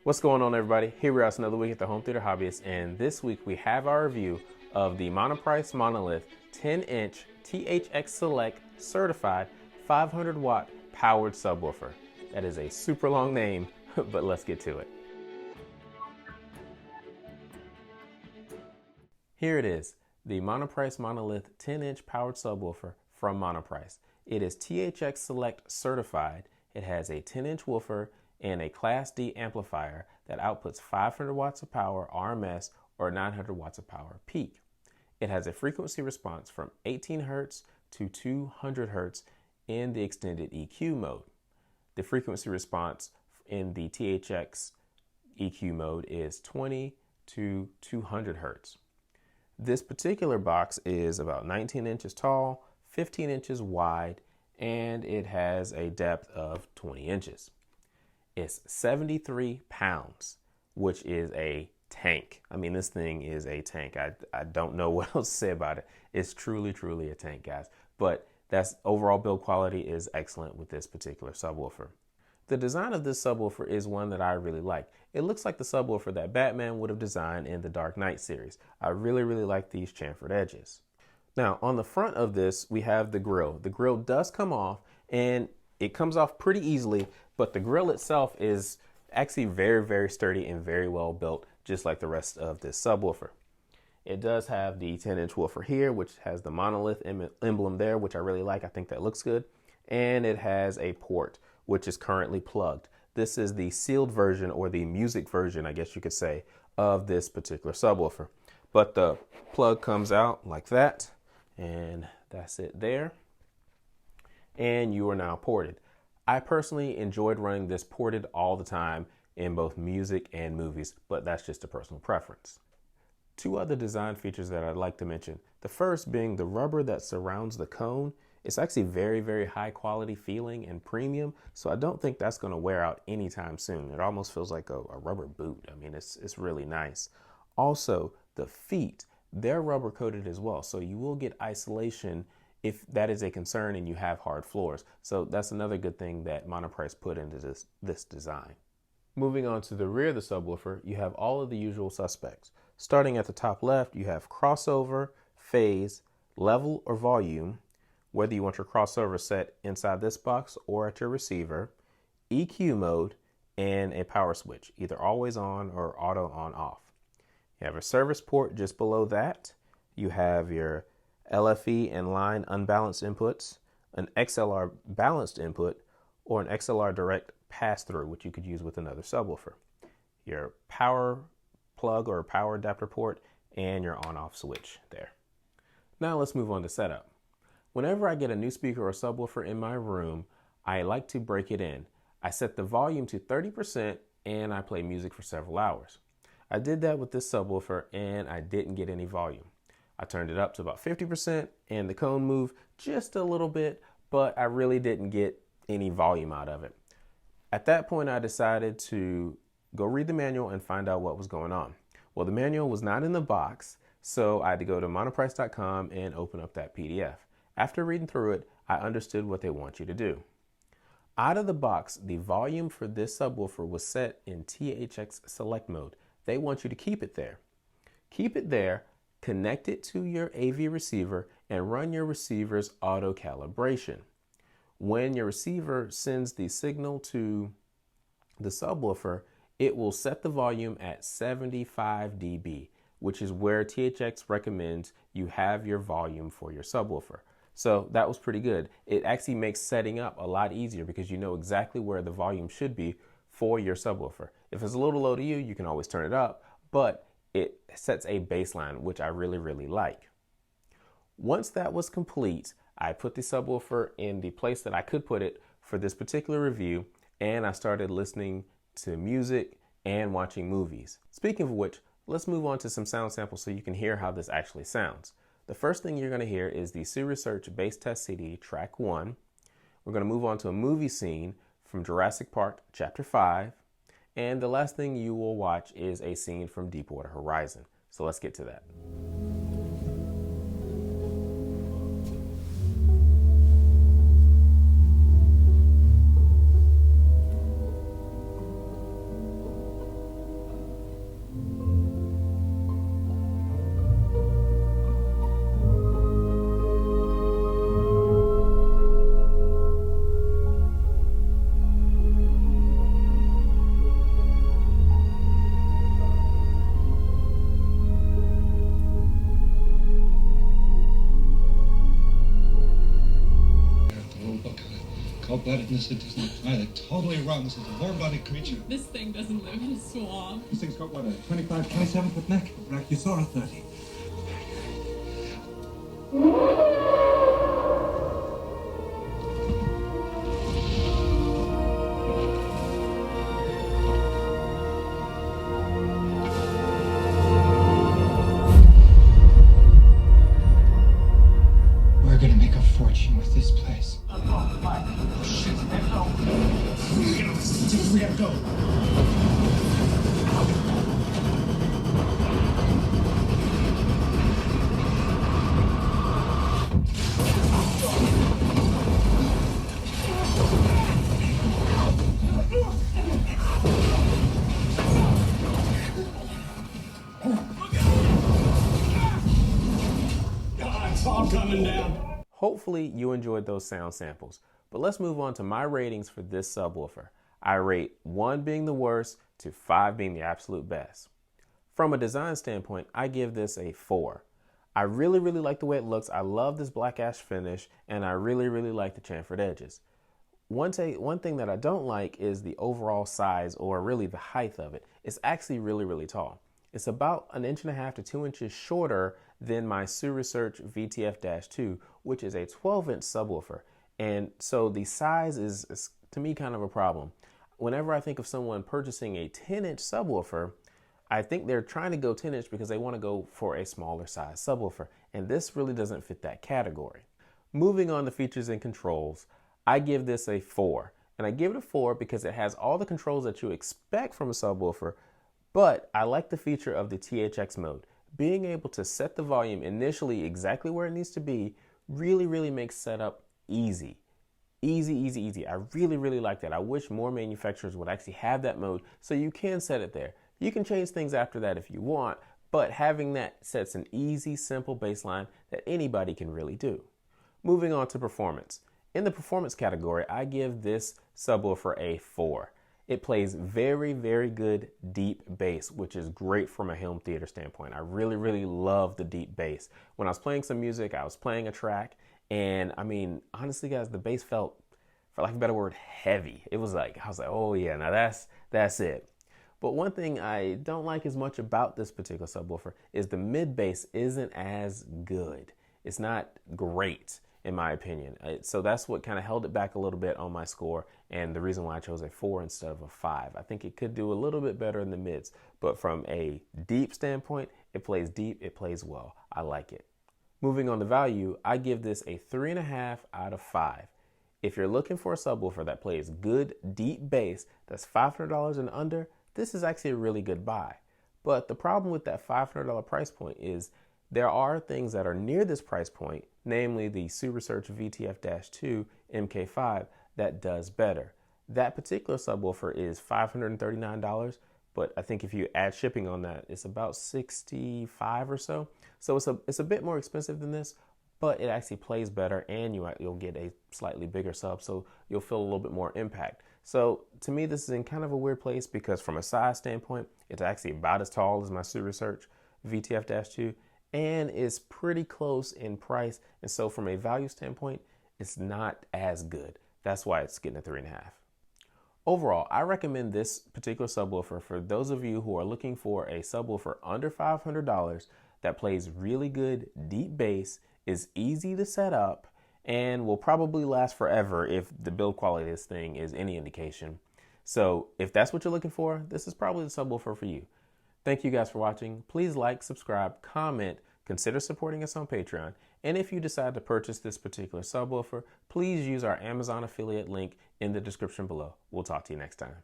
What's going on, everybody? Here we are, another week at the Home Theater Hobbyist, and this week we have our review of the Monoprice Monolith 10-inch THX Select certified 500 watt powered subwoofer. That is a super long name, but let's get to it. Here it is, the Monoprice Monolith 10-inch powered subwoofer from Monoprice. It is THX Select certified. It has a 10-inch woofer and a Class D amplifier that outputs 500 watts of power RMS or 900 watts of power peak. It has a frequency response from 18 Hz to 200 Hz in the extended EQ mode. The frequency response in the THX EQ mode is 20 to 200 Hz. This particular box is about 19 inches tall, 15 inches wide, and it has a depth of 20 inches. It's 73 pounds, which is a tank. I mean, this thing is a tank. I don't know what else to say about it. It's truly, truly a tank, guys. But that's overall build quality is excellent with this particular subwoofer. The design of this subwoofer is one that I really like. It looks like the subwoofer that Batman would have designed in the Dark Knight series. I really, really like these chamfered edges. Now, on the front of this, we have the grill. The grill does come off, and it comes off pretty easily, but the grill itself is actually very, very sturdy and very well built, just like the rest of this subwoofer. It does have the 10-inch woofer here, which has the Monolith emblem there, which I really like. I think that looks good. And it has a port, which is currently plugged. This is the sealed version, or the music version, I guess you could say, of this particular subwoofer. But the plug comes out like that, and that's it there. And you are now ported. I personally enjoyed running this ported all the time in both music and movies, but that's just a personal preference. Two other design features that I'd like to mention. The first being the rubber that surrounds the cone. It's actually very, very high quality feeling and premium, so I don't think that's going to wear out anytime soon. It almost feels like a rubber boot. I mean, it's really nice. Also, the feet, they're rubber coated as well, so you will get isolation if that is a concern and you have hard floors. So that's another good thing that Monoprice put into this design. Moving on to the rear of the subwoofer, you have all of the usual suspects. Starting at the top left, you have crossover, phase, level or volume, whether you want your crossover set inside this box or at your receiver, EQ mode, and a power switch, either always on or auto on off. You have a service port just below that. You have your LFE and line unbalanced inputs, an XLR balanced input, or an XLR direct pass-through, which you could use with another subwoofer. Your power plug or power adapter port, and your on-off switch there. Now let's move on to setup. Whenever I get a new speaker or subwoofer in my room, I like to break it in. I set the volume to 30% and I play music for several hours. I did that with this subwoofer and I didn't get any volume. I turned it up to about 50% and the cone moved just a little bit, but I really didn't get any volume out of it. At that point, I decided to go read the manual and find out what was going on. Well, the manual was not in the box, so I had to go to monoprice.com and open up that PDF. After reading through it, I understood what they want you to do. Out of the box, the volume for this subwoofer was set in THX Select mode. They want you to keep it there. Keep it there. Connect it to your AV receiver and run your receiver's auto calibration. When your receiver sends the signal to the subwoofer, it will set the volume at 75 dB, which is where THX recommends you have your volume for your subwoofer. So that was pretty good. It actually makes setting up a lot easier because you know exactly where the volume should be for your subwoofer. If it's a little low to you, you can always turn it up, but it sets a baseline, which I really, really like. Once that was complete, I put the subwoofer in the place that I could put it for this particular review, and I started listening to music and watching movies. Speaking of which, let's move on to some sound samples so you can hear how this actually sounds. The first thing you're going to hear is the Sue Research Bass Test CD, track 1. We're going to move on to a movie scene from Jurassic Park, chapter 5. And the last thing you will watch is a scene from Deepwater Horizon. So let's get to that. cold-bloodedness. It does not fly. They're totally wrong. This is a warm-blooded creature. This thing doesn't live in a swamp. This thing's got, what, a 25, 27-foot neck? A Brachiosaurus 30. We're gonna make a fortune with this place. Oh, shit. We gotta go. It's all coming down. Hopefully you enjoyed those sound samples, but let's move on to my ratings for this subwoofer. I rate 1 being the worst to 5 being the absolute best. From a design standpoint, I give this a 4. I really like the way it looks. I love this black ash finish, and I really like the chamfered edges. One thing that I don't like is the overall size, or really the height of it. It's actually really tall. It's about 1.5 to 2 inches shorter than my Subwoofer VTF-2, which is a 12-inch subwoofer. And so the size is, to me, kind of a problem. Whenever I think of someone purchasing a 10-inch subwoofer, I think they're trying to go 10-inch because they want to go for a smaller size subwoofer. And this really doesn't fit that category. Moving on to features and controls, I give this a 4. And I give it a 4 because it has all the controls that you expect from a subwoofer, but I like the feature of the THX mode. Being able to set the volume initially exactly where it needs to be really makes setup easy. Easy. I really like that. I wish more manufacturers would actually have that mode so you can set it there. You can change things after that if you want, but having that sets an easy, simple baseline that anybody can really do. Moving on to performance. In the performance category, I give this subwoofer a 4. It plays very good deep bass, which is great from a home theater standpoint. I really love the deep bass. When I was playing some music, I was playing a track, and I mean, honestly guys, the bass felt, for lack of a better word, heavy. It was like, I was like, oh yeah, now that's it. But one thing I don't like as much about this particular subwoofer is the mid bass isn't as good. It's not great, in my opinion. So that's what kind of held it back a little bit on my score, and the reason why I chose a 4 instead of a 5. I think it could do a little bit better in the mids, but from a deep standpoint, it plays deep, it plays well. I like it. Moving on to value, I give this a 3.5 out of 5. If you're looking for a subwoofer that plays good deep bass that's $500 and under, this is actually a really good buy. But the problem with that $500 price point is there are things that are near this price point, namely the Subwoofer VTF-2 MK5, that does better. That particular subwoofer is $539, but I think if you add shipping on that, it's about $65 or so. So it's a bit more expensive than this, but it actually plays better, and you'll get a slightly bigger sub, so you'll feel a little bit more impact. So to me, this is in kind of a weird place because from a size standpoint, it's actually about as tall as my Subwoofer VTF-2, and is pretty close in price. And so from a value standpoint, it's not as good. That's why it's getting a 3.5. Overall, I recommend this particular subwoofer for those of you who are looking for a subwoofer under $500 that plays really good deep bass, is easy to set up, and will probably last forever if the build quality of this thing is any indication. So if that's what you're looking for, this is probably the subwoofer for you. Thank you guys for watching. Please like, subscribe, comment, consider supporting us on Patreon. And if you decide to purchase this particular subwoofer, please use our Amazon affiliate link in the description below. We'll talk to you next time.